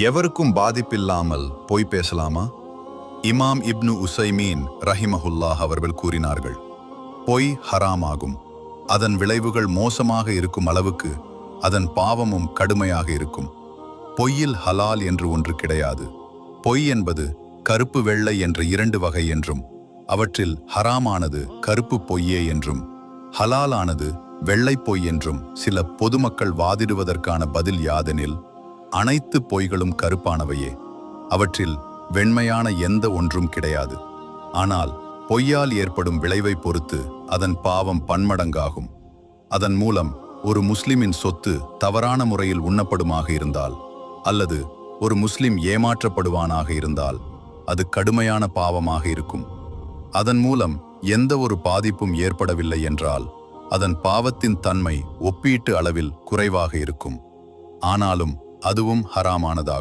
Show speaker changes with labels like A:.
A: எவருக்கும் பாதிப்பில்லாமல் பொய் பேசலாமா? இமாம் இப்னு உசைமீன் ரஹிமஹுல்லாஹ் அவர்கள் கூறினார்கள், பொய் ஹராமாகும். அதன் விளைவுகள் மோசமாக இருக்கும் அளவுக்கு அதன் பாவமும் கடுமையாக இருக்கும். பொய்யில் ஹலால் என்று ஒன்று கிடையாது. பொய் என்பது கருப்பு வெள்ளை என்ற இரண்டு வகை என்றும், அவற்றில் ஹராமானது கருப்பு பொய்யே என்றும், ஹலாலானது வெள்ளை பொய் என்றும் சில பொதுமக்கள் வாதிடுவதற்கான பதில் யாதெனில், அனைத்து பொய்களும் கருப்பானவையே. அவற்றில் வெண்மையான எந்த ஒன்றும் கிடையாது. ஆனால் பொய்யால் ஏற்படும் விளைவை பொறுத்து அதன் பாவம் பன்மடங்காகும். அதன் மூலம் ஒரு முஸ்லிமின் சொத்து தவறான முறையில் உண்ணப்படுமாக இருந்தால், அல்லது ஒரு முஸ்லிம் ஏமாற்றப்படுவானாக இருந்தால், அது கடுமையான பாவமாக இருக்கும். அதன் மூலம் எந்த ஒரு பாதிப்பும் ஏற்படவில்லை என்றால், அதன் பாவத்தின் தன்மை ஒப்பீட்டு அளவில் குறைவாக இருக்கும். ஆனாலும் அதுவும் ஹராமானதாகும்.